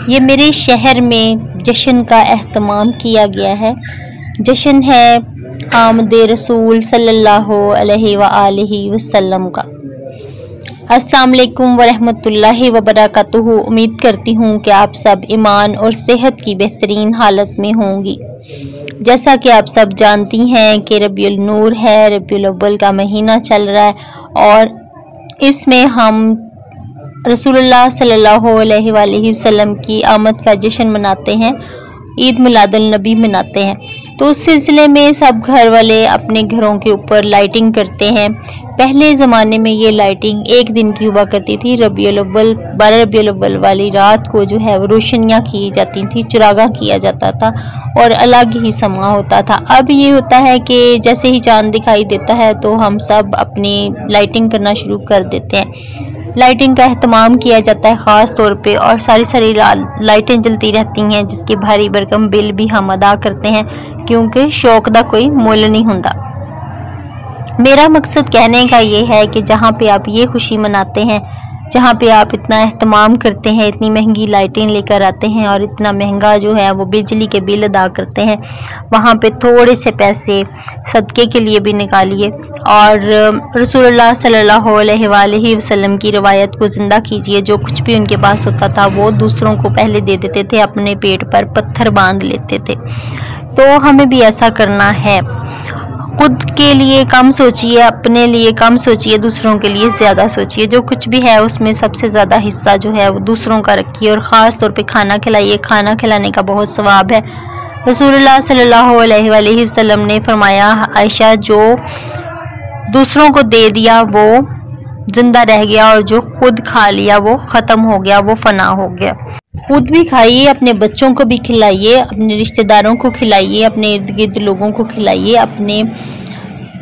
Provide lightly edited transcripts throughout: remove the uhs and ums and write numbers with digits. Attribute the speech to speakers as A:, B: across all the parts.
A: ये मेरे शहर में जश्न का एहतमाम किया गया है। जश्न है आमदे रसूल सल्लल्लाहु अलैहि वसल्लम का। अस्सलाम वालेकुम वरहमतुल्लाहि वबरकातुहू। उम्मीद करती हूँ कि आप सब ईमान और सेहत की बेहतरीन हालत में होंगी। जैसा कि आप सब जानती हैं कि रबीउल नूर है, रबीउल अव्वल का महीना चल रहा है और इसमें हम रसूलुल्लाह सल्लल्लाहु अलैहि वसल्लम की आमद का जश्न मनाते हैं, ईद मिलादुल नबी मनाते हैं। तो उस सिलसिले में सब घर वाले अपने घरों के ऊपर लाइटिंग करते हैं। पहले ज़माने में ये लाइटिंग एक दिन की हुआ करती थी। 12 रबीउल अव्वल वाली रात को जो है वो रोशनियाँ की जाती थी, चुरागा किया जाता था और अलग ही समा होता था। अब ये होता है कि जैसे ही चांद दिखाई देता है तो हम सब अपनी लाइटिंग करना शुरू कर देते हैं। लाइटिंग का एहतमाम किया जाता है ख़ास तौर पे और सारी लाइटें जलती रहती हैं, जिसके भारी भरकम बिल भी हम अदा करते हैं क्योंकि शौक का कोई मुल नहीं होता। मेरा मकसद कहने का ये है कि जहाँ पे आप ये खुशी मनाते हैं, जहाँ पे आप इतना एहतमाम करते हैं, इतनी महंगी लाइटें लेकर आते हैं और इतना महंगा जो है वो बिजली के बिल अदा करते हैं, वहाँ पे थोड़े से पैसे सदक़े के लिए भी निकालिए और रसूलुल्लाह सल्लल्लाहु अलैहि वसल्लम की रवायत को ज़िंदा कीजिए। जो कुछ भी उनके पास होता था वो दूसरों को पहले दे देते थे, अपने पेट पर पत्थर बांध लेते थे। तो हमें भी ऐसा करना है। खुद के लिए कम सोचिए, अपने लिए कम सोचिए, दूसरों के लिए ज़्यादा सोचिए। जो कुछ भी है उसमें सबसे ज़्यादा हिस्सा जो है वो दूसरों का रखिए और ख़ास तौर पे खाना खिलाइए। खाना खिलाने का बहुत सवाब है। रसूलुल्लाह सल्लल्लाहु अलैहि वसल्लम ने फरमाया, आयशा जो दूसरों को दे दिया वो ज़िंदा रह गया और जो खुद खा लिया वो ख़त्म हो गया, वो फना हो गया। खुद भी खाइए, अपने बच्चों को भी खिलाइए, अपने रिश्तेदारों को खिलाइए, अपने इर्द गिर्द लोगों को खिलाइए, अपने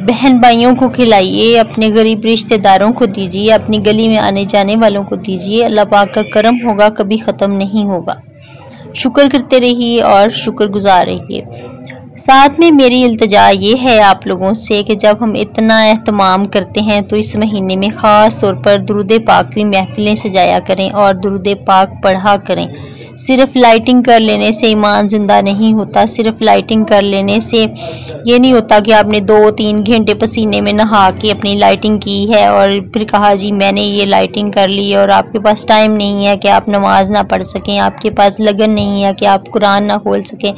A: बहन भाइयों को खिलाइए, अपने गरीब रिश्तेदारों को दीजिए, अपनी गली में आने जाने वालों को दीजिए। अल्लाह पाक का करम होगा, कभी ख़त्म नहीं होगा। शुक्र करते रहिए और शुक्रगुजार रहिए। साथ में मेरी इल्तिजा ये है आप लोगों से कि जब हम इतना एहतमाम करते हैं तो इस महीने में ख़ास तौर पर दुरूद पाक की महफिलें सजाया करें और दुरूद पाक पढ़ा करें। सिर्फ लाइटिंग कर लेने से ईमान ज़िंदा नहीं होता। सिर्फ लाइटिंग कर लेने से ये नहीं होता कि आपने 2-3 घंटे पसीने में नहा के अपनी लाइटिंग की है और फिर कहा जी मैंने ये लाइटिंग कर ली और आपके पास टाइम नहीं है कि आप नमाज ना पढ़ सकें, आपके पास लगन नहीं है कि आप कुरान ना खोल सकें,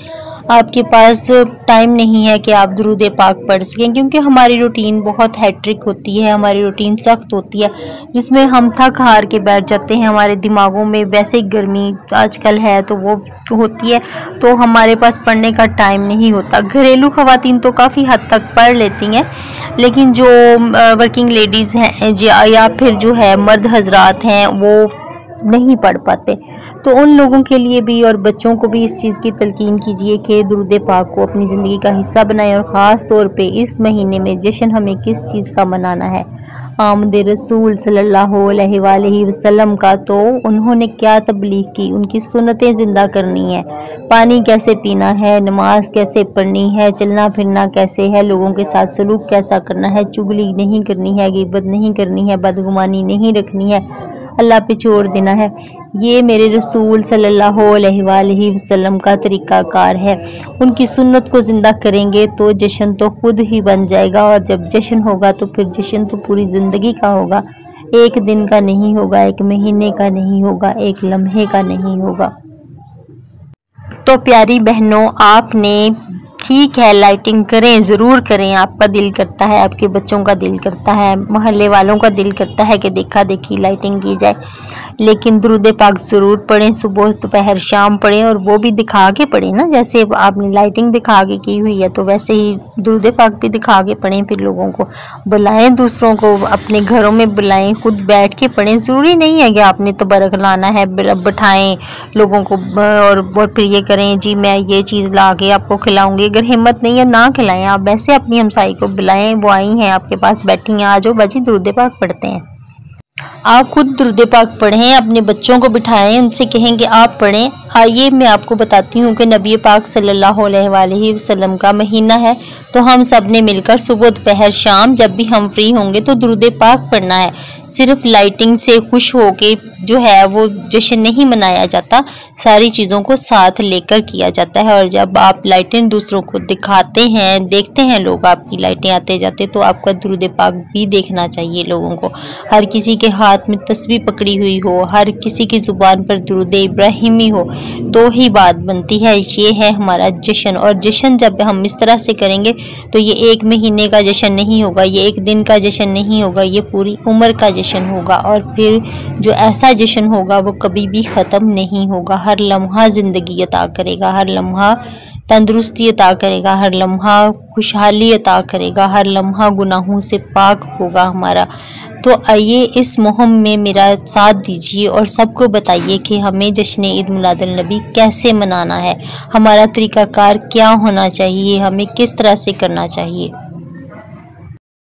A: आपके पास टाइम नहीं है कि आप दुरूद पाक पढ़ सकें। क्योंकि हमारी रूटीन बहुत हैट्रिक होती है, हमारी रूटीन सख्त होती है जिसमें हम थक हार के बैठ जाते हैं। हमारे दिमागों में वैसे ही गर्मी आजकल है तो वो होती है, तो हमारे पास पढ़ने का टाइम नहीं होता। घरेलू ख़वातीन तो काफ़ी हद तक पढ़ लेती हैं, लेकिन जो वर्किंग लेडीज़ हैं या फिर जो है मर्द हजरात हैं वो नहीं पढ़ पाते। तो उन लोगों के लिए भी और बच्चों को भी इस चीज़ की तलकीन कीजिए कि दुरूद पाक को अपनी ज़िंदगी का हिस्सा बनाएं और ख़ास तौर पे इस महीने में जश्न हमें किस चीज़ का मनाना है, आमदे रसूल सल्लल्लाहु अलैहि वसल्लम का। तो उन्होंने क्या तबलीग की, उनकी सुन्नतें ज़िंदा करनी है, पानी कैसे पीना है, नमाज कैसे पढ़नी है, चलना फिरना कैसे है, लोगों के साथ सलूक कैसा करना है, चुगली नहीं करनी है, गिबत नहीं करनी है, बदगुमानी नहीं रखनी है, अल्लाह पे छोड़ देना है। ये मेरे रसूल सल्लल्लाहु अलैहि वसल्लम का तरीक़ाकार है। उनकी सुन्नत को ज़िंदा करेंगे तो जश्न तो खुद ही बन जाएगा और जब जश्न होगा तो फिर जश्न तो पूरी ज़िंदगी का होगा, एक दिन का नहीं होगा, एक महीने का नहीं होगा, एक लम्हे का नहीं होगा। तो प्यारी बहनों, आपने ठीक है लाइटिंग करें, ज़रूर करें। आपका दिल करता है, आपके बच्चों का दिल करता है, मोहल्ले वालों का दिल करता है कि देखा देखी लाइटिंग की जाए, लेकिन दुरूद पाक ज़रूर पढ़ें। सुबह दोपहर शाम पढ़ें और वो भी दिखा के पढ़ें ना, जैसे आपने लाइटिंग दिखा के की हुई है तो वैसे ही दुरूद पाक भी दिखा के पढ़ें। फिर लोगों को बुलाएं, दूसरों को अपने घरों में बुलाएं, खुद बैठ के पढ़ें। ज़रूरी नहीं है कि आपने तबरक लाना है, बैठाएं लोगों को और फिर ये करें जी मैं ये चीज़ ला के आपको खिलाऊंगी। अगर हिम्मत नहीं है ना खिलाएं, आप वैसे अपनी हमसाई को बुलाएं, वो आई हैं आपके पास बैठी हैं, आ जाओ बाजी दुरूद पाक पढ़ते हैं। आप खुद दुरूद पाक पढ़ें, अपने बच्चों को बिठाएं, उनसे कहें कि आप पढ़ें, आइए मैं आपको बताती हूँ कि नबी पाक सल्लल्लाहु अलैहि वसल्लम का महीना है, तो हम सब ने मिलकर सुबह दोपहर शाम जब भी हम फ्री होंगे तो दुरूद पाक पढ़ना है। सिर्फ लाइटिंग से खुश होके जो है वो जश्न नहीं मनाया जाता, सारी चीज़ों को साथ लेकर किया जाता है। और जब आप लाइटें दूसरों को दिखाते हैं, देखते हैं लोग आपकी लाइटें आते जाते, तो आपका दुरूद पाक भी देखना चाहिए लोगों को। हर किसी के हाथ में तस्बीह पकड़ी हुई हो, हर किसी की ज़ुबान पर दुरूद इब्राहिमी हो, तो ही बात बनती है। ये है हमारा जश्न। और जश्न जब हम इस तरह से करेंगे तो ये एक महीने का जश्न नहीं होगा, ये एक दिन का जश्न नहीं होगा, ये पूरी उम्र का जश्न होगा। और फिर जो ऐसा जश्न होगा वो कभी भी ख़त्म नहीं होगा। हर लम्हा ज़िंदगी अता करेगा, हर लम्हा तंदुरुस्ती अता करेगा, हर लम्हा खुशहाली अता करेगा, हर लम्हा गुनाहों से पाक होगा हमारा। तो आइए इस मुहिम में मेरा साथ दीजिए और सबको बताइए कि हमें जश्न ईद मिलादुन नबी कैसे मनाना है, हमारा तरीक़ाकार क्या होना चाहिए, हमें किस तरह से करना चाहिए।